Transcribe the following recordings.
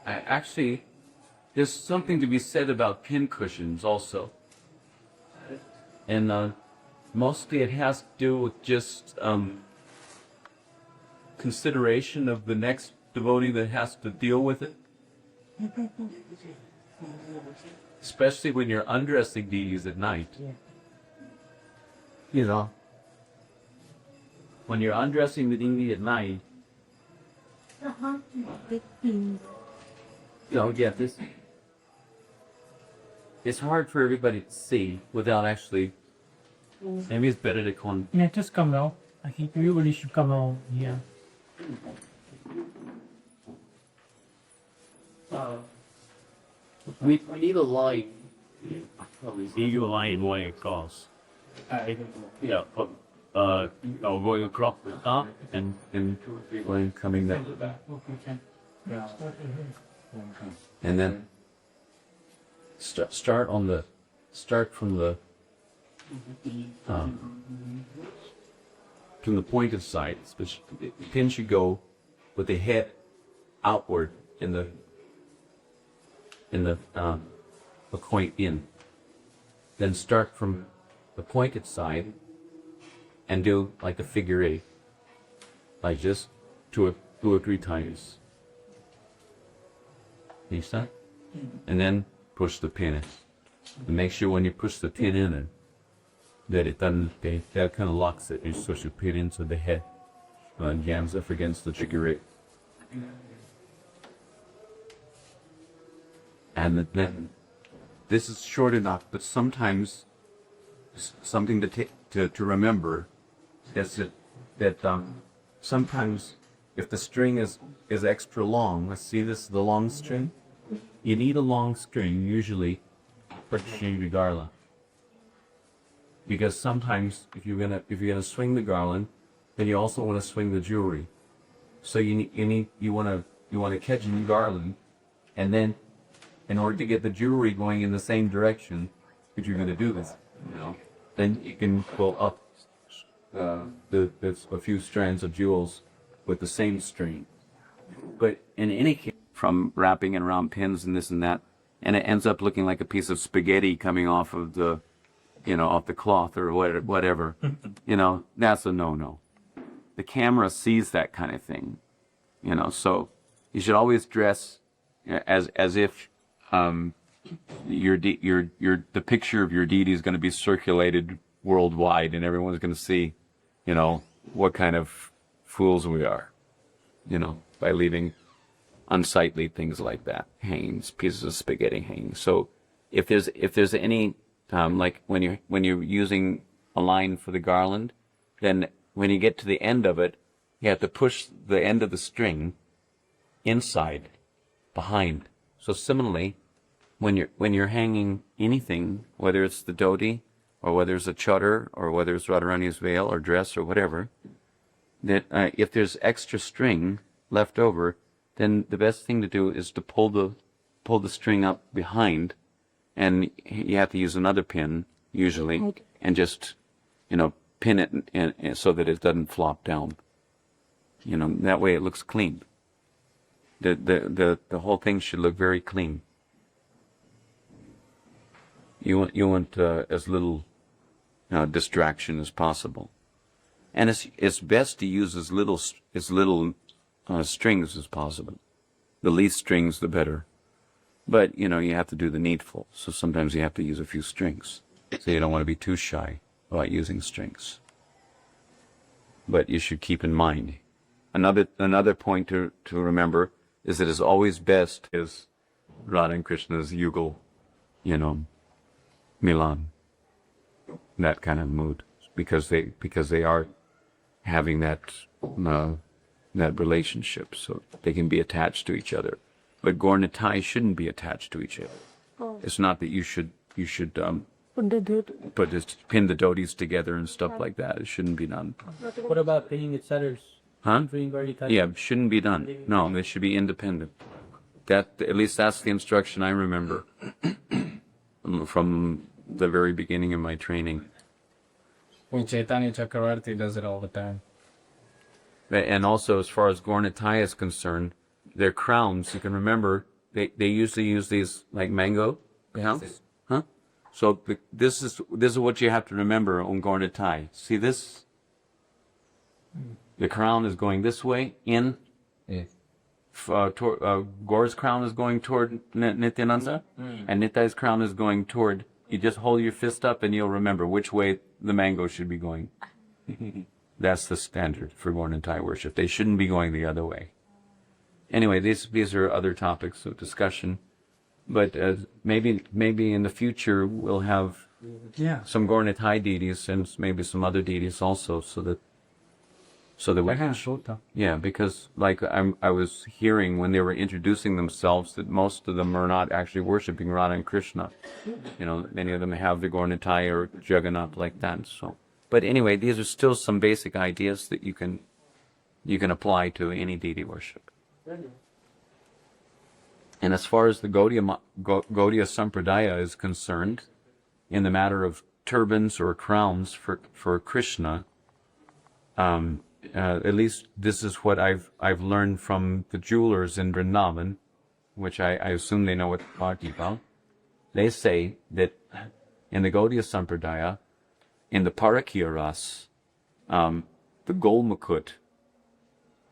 Actually, there's something to be said about pin cushions also. And mostly it has to do with just consideration of the next devotee that has to deal with it. Especially when you're undressing deities at night. You know, when you're undressing the deity at night, yeah, it's hard for everybody to see without actually. Maybe it's better to come. Yeah, just come out. I think everybody should come out. Yeah. We need a light. Need a line way across. Yeah, going across the top And going coming there. And then start from the pointed side. The pin should go with the head outward in the point in. Then start from the pointed side and do like a figure 8, like this, two or three times. You see that? And then push the pin in. And make sure when you push the pin in that it doesn't, that kind of locks it. You push the pin into the head and jams up against the figure 8. And then this is short enough, but sometimes something to remember is that sometimes if the string is extra long, let's see, this is the long string. You need a long string usually for string the garland, because sometimes if you're gonna swing the garland, then you also want to swing the jewelry. So you want to catch the garland, and then in order to get the jewelry going in the same direction, if you're going to do this, then you can pull up a few strands of jewels with the same string. But in any case, from wrapping it around pins and this and that, and it ends up looking like a piece of spaghetti coming off of the, off the cloth or whatever, that's a no-no. The camera sees that kind of thing, so you should always dress as if the picture of your deity is going to be circulated worldwide, and everyone's going to see, what kind of fools we are, by leaving unsightly things like that, hangings, pieces of spaghetti hanging. So if there's any like when you're using a line for the garland, then when you get to the end of it, you have to push the end of the string inside, behind. So similarly, when you're hanging anything, whether it's the dhoti, or whether it's a chadar, or whether it's Radharani's veil or dress or whatever, that if there's extra string left over, then the best thing to do is to pull the string up behind, and you have to use another pin usually, and just pin it so that it doesn't flop down. That way it looks clean. The whole thing should look very clean. You want as little distraction as possible, and it's best to use as little strings as possible. The least strings, the better. But you have to do the needful. So sometimes you have to use a few strings. So you don't want to be too shy about using strings. But you should keep in mind another point to remember is that it's always best is Radha and Krishna's yugal, Milan, that kind of mood, because they are having that relationship, so they can be attached to each other. But Gaur Nitai shouldn't be attached to each other. Oh. It's not that you should pin the dhotis together and stuff like that. It shouldn't be done. What about pinning its setters? Huh? Yeah, shouldn't be done. No, they should be independent. At least that's the instruction I remember from the very beginning of my training. Chaitanya Chakravarti does it all the time. And also, as far as Gaura-Nitāya is concerned, their crowns, you can remember, they usually use these like mango crowns, huh? So this is what you have to remember on Gaura-Nitāya. See this? The crown is going this way in. Gaura's crown is going toward Nityananda, and Nitya's crown is going toward. You just hold your fist up, and you'll remember which way the mango should be going. That's the standard for Gaura-Nitāya worship. They shouldn't be going the other way. Anyway, these are other topics of discussion, but maybe in the future we'll have some Gaura-Nitāya deities and maybe some other deities also, so that we because like I was hearing when they were introducing themselves that most of them are not actually worshiping Radha and Krishna. You know, many of them have the Gaura-Nitāya or Jagannath like that. So, but anyway, these are still some basic ideas that you can apply to any deity worship. And as far as the Gaudiya Sampradaya is concerned, in the matter of turbans or crowns for Krishna, at least this is what I've learned from the jewelers in Vrindavan, which I assume they know what they're talking about. They say that in the Gaudiya Sampradaya, in the Parakya Ras, the gold mukut,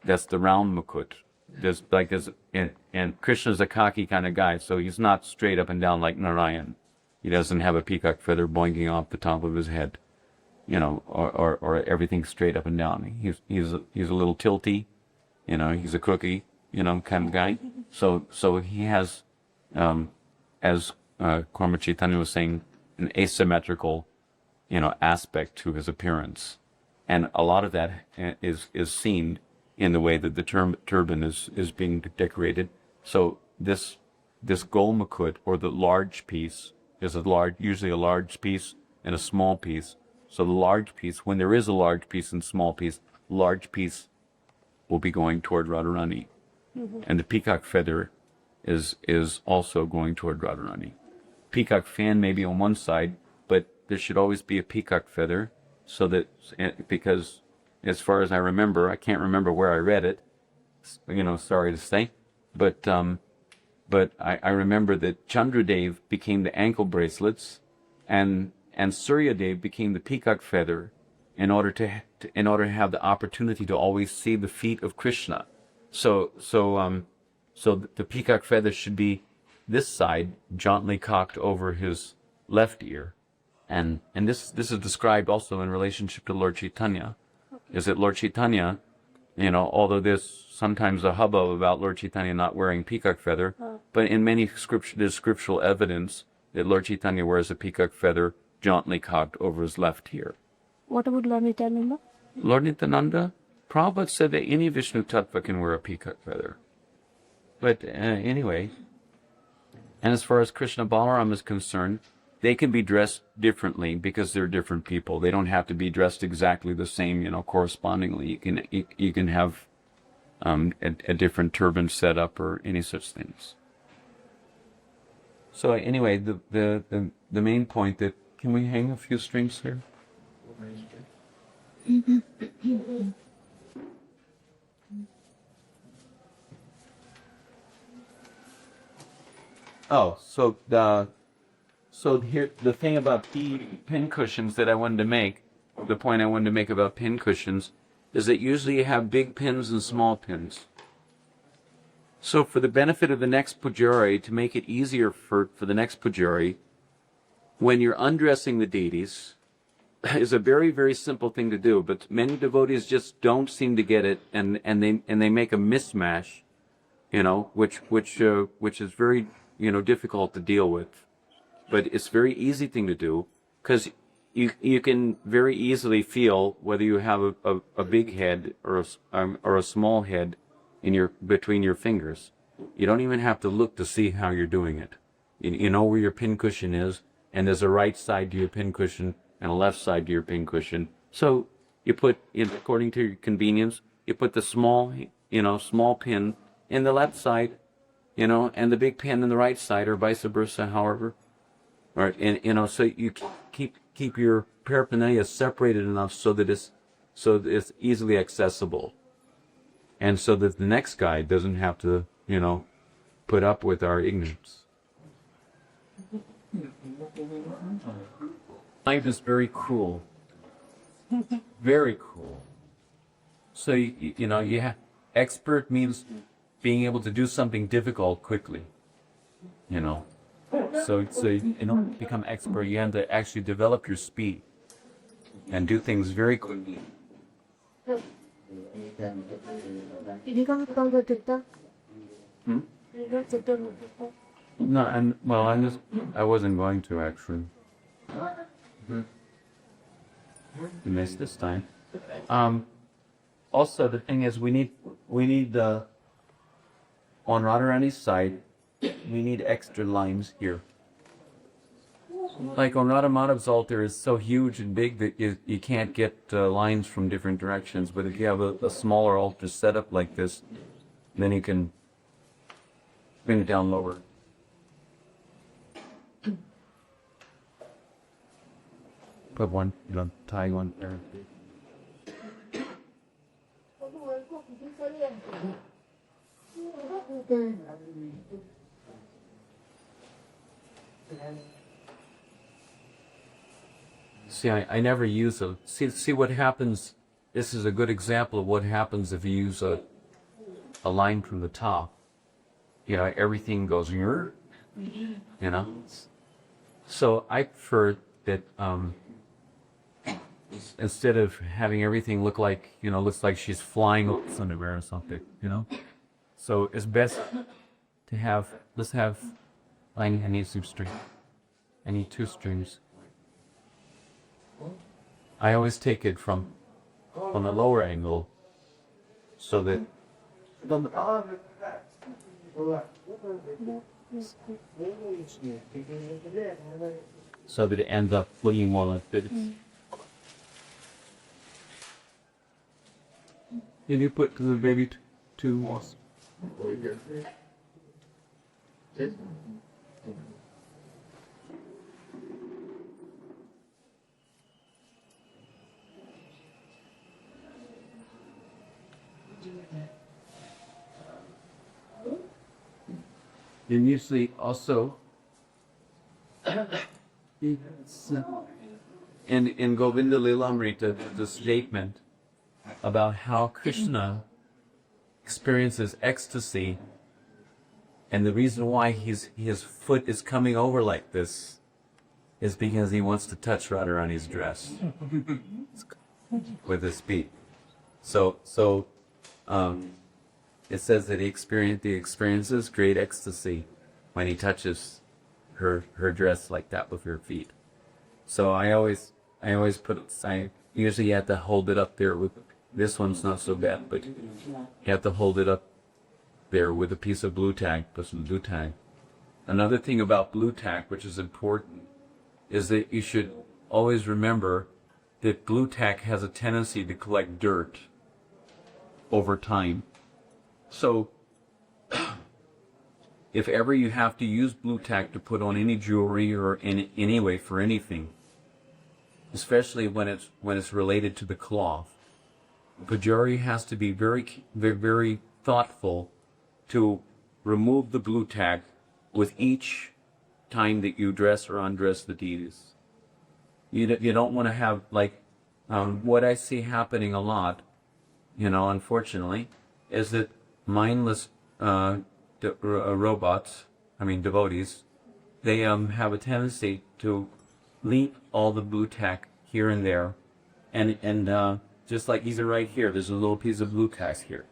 that's the round mukut. And Krishna's a cocky kind of guy, so he's not straight up and down like Narayan. He doesn't have a peacock feather boinking off the top of his head, you know, or everything straight up and down. He's a little tilty, you know. He's a cookie, you know, kind of guy. So he has, as Karma Chaitanya was saying, an asymmetrical, you know, aspect to his appearance, and a lot of that is seen in the way that the turban is being decorated. So this gold mukut, or the large piece, is usually a large piece and a small piece. So the large piece, when there is a large piece and small piece, large piece will be going toward Radharani. And the peacock feather is also going toward Radharani. Peacock fan may be on one side, but there should always be a peacock feather, so that, because as far as I remember, I can't remember where I read it, you know, sorry to say, but I remember that Chandradev became the ankle bracelets, and Suryadev became the peacock feather, in order to have the opportunity to always see the feet of Krishna. So the peacock feather should be this side, jauntily cocked over his left ear, and this is described also in relationship to Lord Chaitanya. Is that Lord Chaitanya, you know, although there's sometimes a hubbub about Lord Chaitanya not wearing peacock feather, but in many there's scriptural evidence that Lord Chaitanya wears a peacock feather jauntily cocked over his left ear. What about Lord Nityananda? Lord Nityananda, Prabhupada said that any Vishnu Tattva can wear a peacock feather. But anyway, and as far as Krishna Balaram is concerned, they can be dressed differently because they're different people. They don't have to be dressed exactly the same, you know, correspondingly. You can have a different turban set up or any such things. So anyway, the main point that, can we hang a few strings here? Oh, so here, the thing about the pin cushions that I wanted to make, the point I wanted to make about pin cushions, is that usually you have big pins and small pins. So for the benefit of the next pujari, to make it easier for the next pujari, when you're undressing the deities, is a very, very simple thing to do, but many devotees just don't seem to get it, and they make a mismatch, you know, which is very, you know, difficult to deal with. But it's a very easy thing to do, because you can very easily feel whether you have a big head or a small head between your fingers. You don't even have to look to see how you're doing it. You know where your pincushion is, and there's a right side to your pincushion and a left side to your pincushion. So you put, according to your convenience, you put the small pin in the left side, you know, and the big pin in the right side, or vice versa, however. Right, and you know, so you keep your paraphernalia separated enough so that it's easily accessible. and so that the next guy doesn't have to, put up with our ignorance. Life is very cruel. Very cruel. So, expert means being able to do something difficult quickly. So in order to become expert, you have to actually develop your speed and do things very quickly. No, I wasn't going to actually. You missed this time. Also, the thing is, we need on Radharani's side, we need extra lines here. Like on Radha Madhav's altar is so huge and big that you can't get lines from different directions. But if you have a smaller altar set up like this, then you can bring it down lower. Put one, tie one there. See, I never use a... See what happens... This is a good example of what happens if you use a line from the top. Everything goes... So I prefer that instead of having everything look like, looks like she's flying up somewhere or something, So it's best to have... Let's have... I need some string. I need 2 strings. I always take it from on the lower angle so that it ends up looking more like this. Did you put the baby 2 more? And usually also in Govinda Lilamrita, the statement about how Krishna experiences ecstasy, and the reason why his foot is coming over like this is because he wants to touch Radharani's dress with his feet. So it says that he experiences great ecstasy when he touches her dress like that with her feet. So I usually have to hold it up there with, this one's not so bad, but you have to hold it up there with a piece of blue tack, put some blue tack. Another thing about blue tack, which is important, is that you should always remember that blue tack has a tendency to collect dirt over time. So, if ever you have to use blue tack to put on any jewelry or in any way for anything, especially when it's related to the cloth, Pujari has to be very, very, very thoughtful to remove the blue tack with each time that you dress or undress the deities. You don't want to have, like, what I see happening a lot, unfortunately, is that mindless devotees, they have a tendency to leave all the blue tack here and there, and just like even right here, there's a little piece of blue tack here.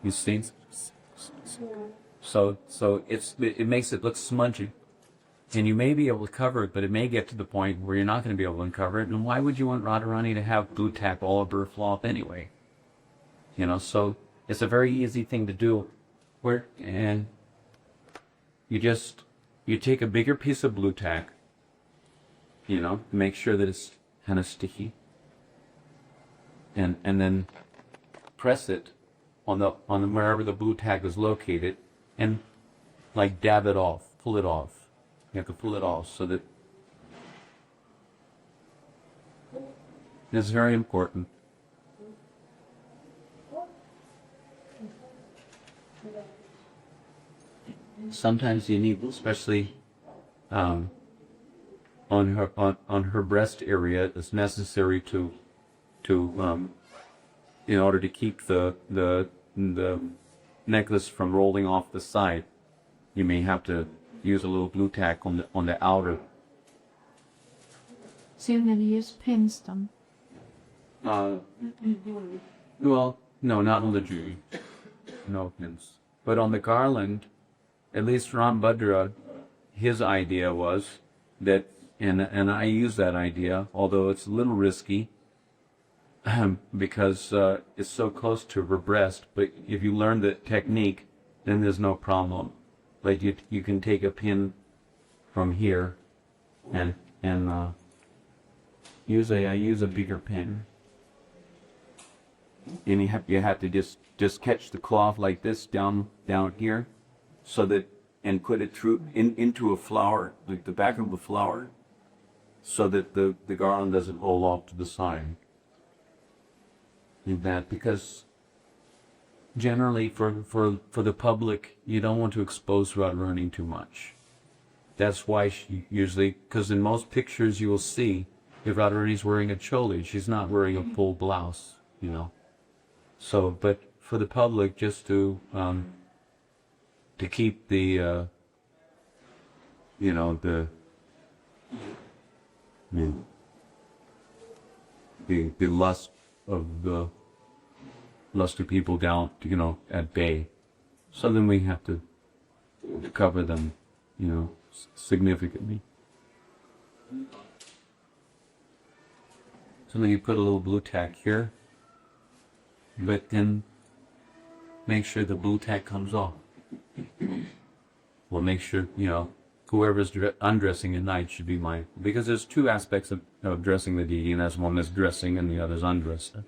You see? So it makes it look smudgy, and you may be able to cover it, but it may get to the point where you're not going to be able to uncover it. And why would you want Radharani to have blue tack all over her cloth anyway? So it's a very easy thing to do, and you take a bigger piece of blue tack, make sure that it's kind of sticky, and then press it on the wherever the blue tack is located, and like dab it off, pull it off. You have to pull it off so that it's very important. sometimes you need, especially on her breast area, it's necessary to in order to keep the necklace from rolling off the side. You may have to use a little glue tack on the outer. So you're gonna use pins then? Well, no, not on the jewelry. No pins. But on the garland, at least Ram Bhadra, his idea was that, and I use that idea, although it's a little risky, because it's so close to her breast, but if you learn the technique, then there's no problem. Like you can take a pin from here and use a bigger pin. And you have to just catch the cloth like this down here, so that, and put it through into a flower, like the back of the flower, so that the garland doesn't roll off to the side. Like that, because generally for the public, you don't want to expose Radharani too much. That's why she usually, because in most pictures you will see, if Radharani's wearing a choli, she's not wearing a full blouse, you know. So, but for the public, just to keep the, you know, the lust of people down, you know, at bay. So then we have to cover them, you know, significantly. So then you put a little blue tack here, but then make sure the blue tack comes off. Well, make sure, you know, whoever's undressing at night should be mindful, because there's two aspects of dressing the deity, and that's one is dressing and the other is undressing.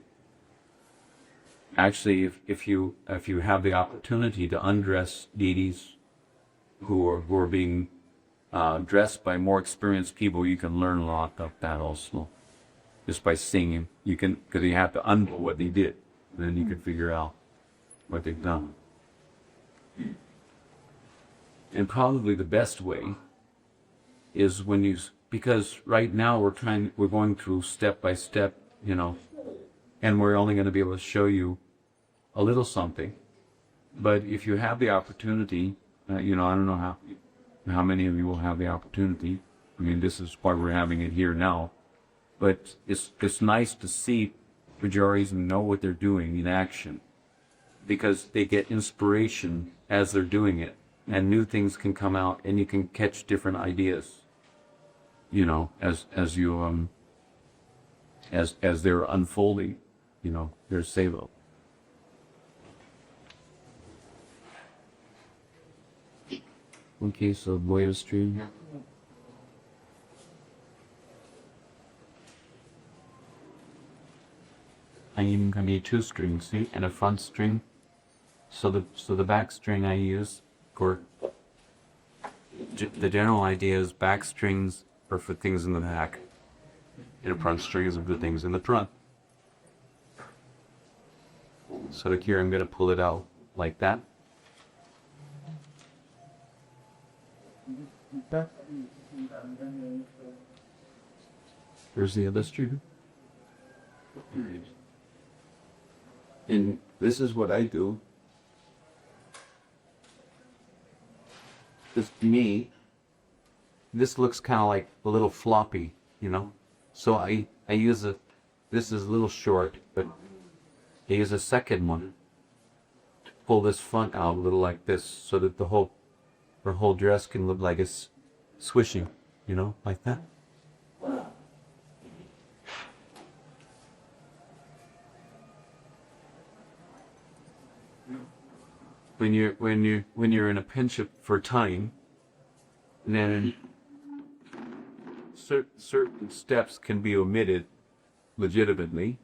Actually, if you have the opportunity to undress deities who are being dressed by more experienced people, you can learn a lot of that also. Just by singing, you can, because you have to undo what they did, and then you can figure out what they've done. And probably the best way is when you, because right now we're going through step by step, you know, and we're only going to be able to show you a little something. But if you have the opportunity, you know, I don't know how many of you will have the opportunity. I mean, this is why we're having it here now. But it's nice to see pujaris and know what they're doing in action, because they get inspiration as they're doing it, and new things can come out, and you can catch different ideas, you know, as you as they're unfolding, you know, their seva. Okay, so Boya stream. I'm gonna be 2 strings, see, and a front string. So the back string I use for the general idea is back strings are for things in the back, and front strings are for things in the front. So here I'm gonna pull it out like that. Here's the other string. And this is what I do. This looks kind of like a little floppy, you know? So I use this is a little short, but I use a second one to pull this front out a little like this, so that her whole dress can look like it's swishing, you know, like that. When you're in a pinch for time, then certain steps can be omitted legitimately.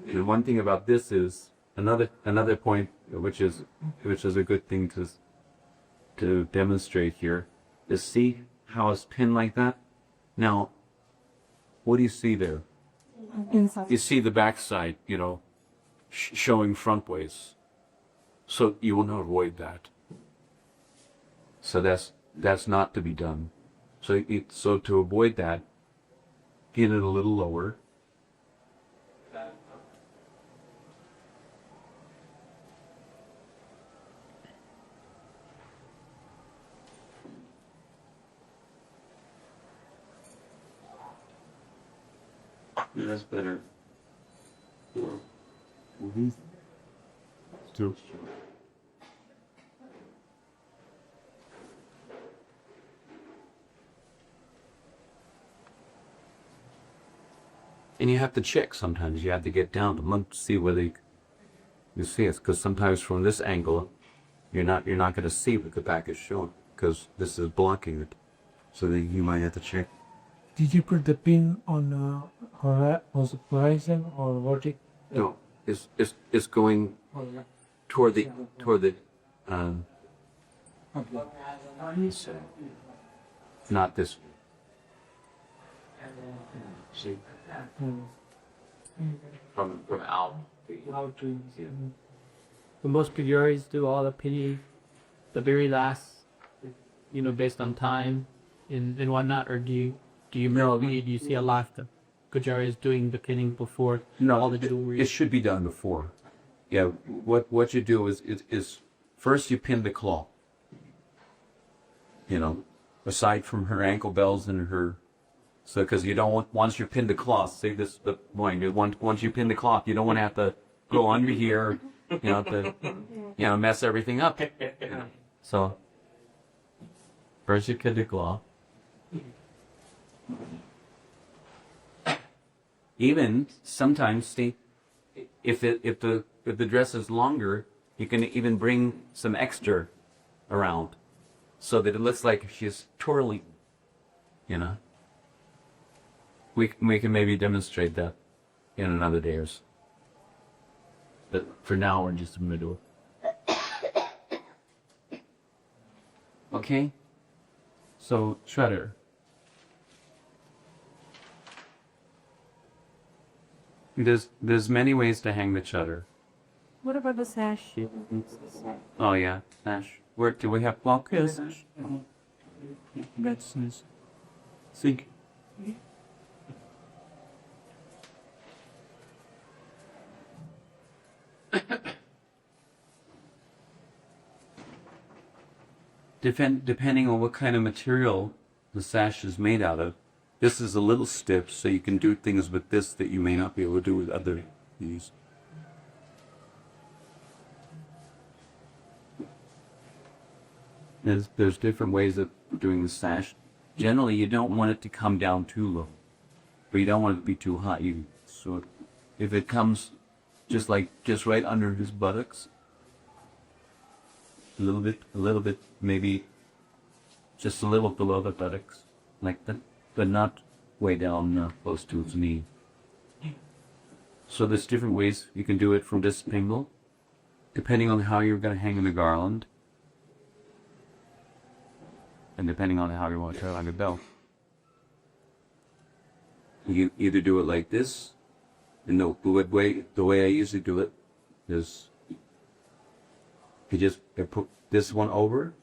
And one thing about this is another point, which is a good thing to demonstrate here, is see how it's pinned like that. Now, what do you see there? Inside. You see the backside, you know, showing front ways. So you want to avoid that. So that's not to be done. So to avoid that, get it a little lower. That's better. Mm-hmm. Two. And you have to check sometimes. You have to get down to look to see whether you see it, because sometimes from this angle, you're not going to see what the back is showing, because this is blocking it. So then you might have to check. Did you put the pin on horizon or vertical? No, it's going toward the not this. See, from out. How to? But most pujaris do all the pinning, the very last, based on time and whatnot, or do you merely do you see a lot of pujaris doing the pinning before all the jewelry? It should be done before. Yeah, what you do is first you pin the claw. Aside from her ankle bells and her, so because you don't want, once you pin the cloth, say this the point, once you pin the cloth, you don't want to have to go under here, to mess everything up. So first you pin the cloth. Even sometimes, see, if the dress is longer, you can even bring some extra around, so that it looks like she's twirling. We can maybe demonstrate that in another day or so. But for now, we're just in the middle. Okay. So shredder. There's many ways to hang the shutter. What about the sash? Oh yeah, sash. Where do we have? Well, yes. That's nice. See. Depending on what kind of material the sash is made out of, this is a little stiff, so you can do things with this that you may not be able to do with other these. There's different ways of doing the sash. Generally, you don't want it to come down too low, but you don't want it to be too high. So if it comes just right under his buttocks, a little bit, maybe just a little below the buttocks, like that, but not way down close to his knee. So there's different ways you can do it from this angle, depending on how you're going to hang the garland, and depending on how you want to tie the belt. You either do it like this, and the way I usually do it is I put this one over,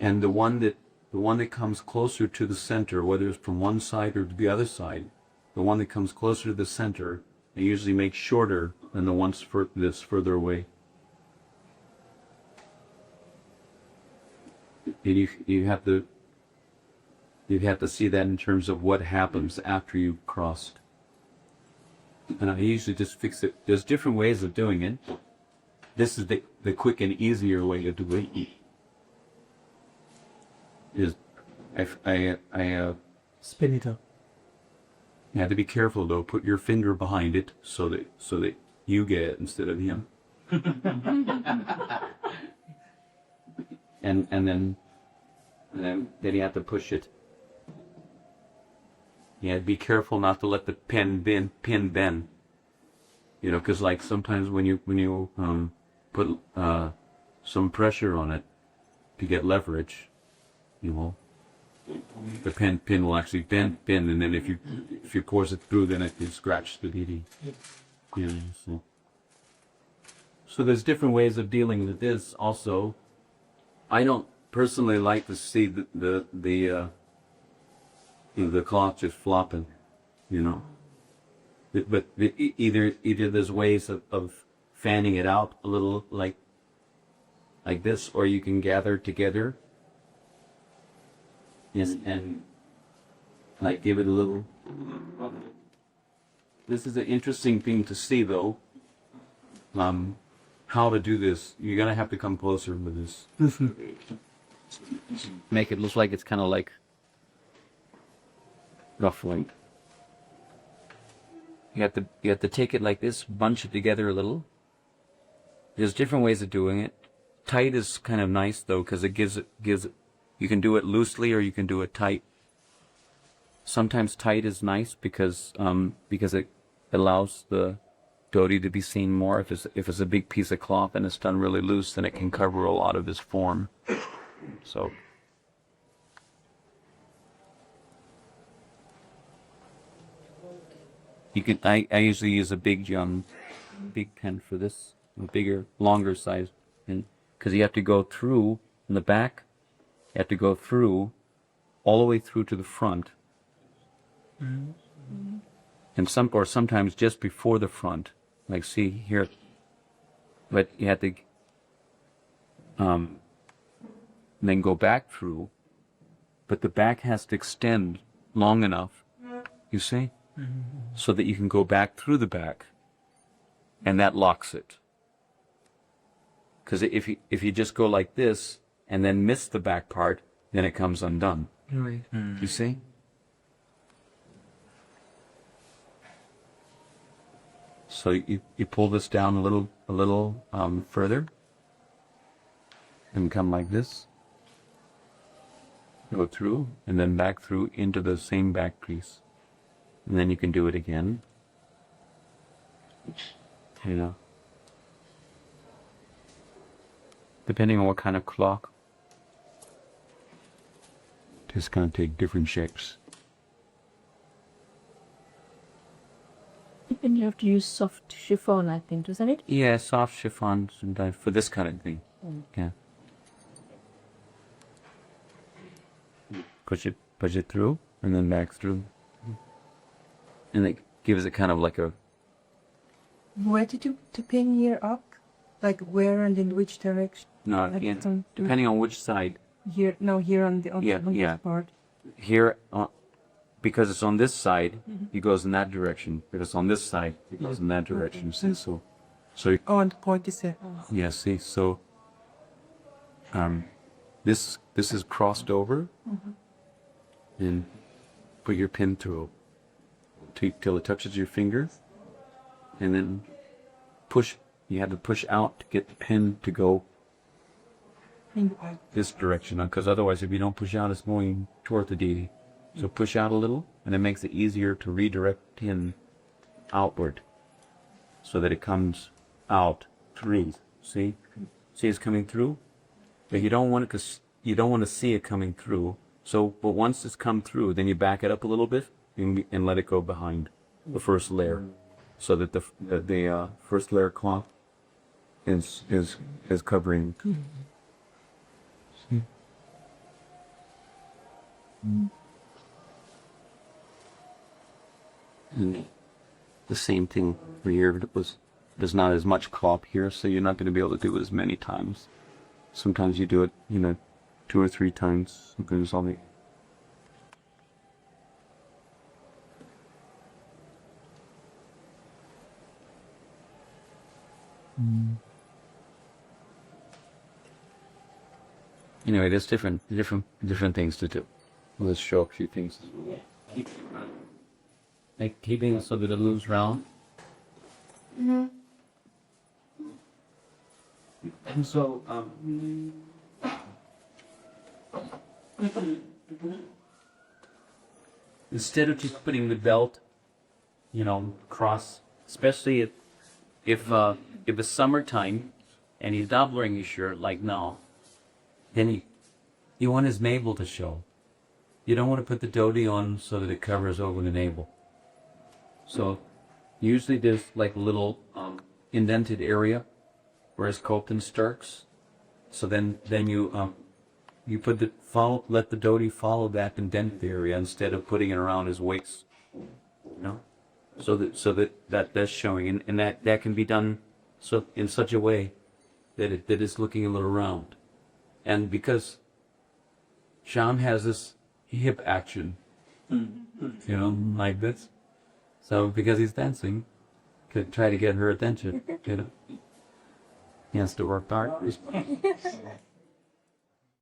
and the one that comes closer to the center, whether it's from one side or the other side, the one that comes closer to the center, I usually make shorter than the ones that's further away. And you have to see that in terms of what happens after you've crossed. And I usually just fix it. There's different ways of doing it. This is the quick and easier way to do it. Is I Spin it up. you have to be careful though. Put your finger behind it so that you get it instead of him. and then you have to push it. Yeah, be careful not to let the pin bend. Because like sometimes when you put some pressure on it to get leverage, the pin will actually bend, and then if you force it through, then it can scratch the deity. So there's different ways of dealing with this. Also, I don't personally like to see the cloth just flopping, you know. But either there's ways of fanning it out a little like this, or you can gather together and like give it a little. This is an interesting thing to see, though. How to do this? You're gonna have to come closer with this. Make it look like it's kind of like ruffling. You have to take it like this, bunch it together a little. There's different ways of doing it. Tight is kind of nice though, because it gives you can do it loosely or you can do it tight. Sometimes tight is nice because it allows the dhoti to be seen more. If it's a big piece of cloth and it's done really loose, then it can cover a lot of his form. So you can. I usually use a big pen for this, a bigger, longer size, and because you have to go through in the back, you have to go through all the way through to the front. And sometimes just before the front, like see here, but you have to then go back through, but the back has to extend long enough, you see, so that you can go back through the back, and that locks it. Because if you just go like this and then miss the back part, then it comes undone. Right. You see? So you pull this down a little further and come like this, go through and then back through into the same back piece, and then you can do it again, you know, depending on what kind of clock. Just kind of take different shapes. And you have to use soft chiffon, I think, doesn't it? Yeah, soft chiffon sometimes for this kind of thing. Yeah. Push it through and then back through. And it gives it kind of like a... Where did you pin here up? Like where and in which direction? No, Like yeah, some- depending on which side. Here, no, here on the Yeah, on yeah. this part. Here, because it's on this side, it goes in that direction. If it's on this side, it goes in that direction. See, so Oh, and the point is there. yeah, see, so this is crossed over, and put your pin through till it touches your finger, and then push. You have to push out to get the pin to go this direction, because otherwise, if you don't push out, it's going toward the deity. So push out a little, and it makes it easier to redirect the pin outward, so that it comes out through. See it's coming through, but you don't want to see it coming through. So, but once it's come through, then you back it up a little bit and let it go behind the first layer, so that the first layer cloth is covering. See? And the same thing for here. There's not as much cloth here, so you're not going to be able to do it as many times. Sometimes you do it, 2 or 3 times. Sometimes only. Anyway, there's different things to do. Let's show a few things. Like keeping it so that it moves round. And so, instead of just putting the belt, across, especially if it's summertime and he's not wearing his shirt like now, then you want his navel to show. You don't want to put the dhoti on so that it covers over the navel. So usually there's like a little indented area where his koptan starts. So then you You put the let the dhoti follow that indented area instead of putting it around his waist. You know, so that's showing, and that can be done so in such a way that it's looking a little round, and because Sham has this hip action, you know, like this. So because he's dancing, could try to get her attention, you know. He has to work hard.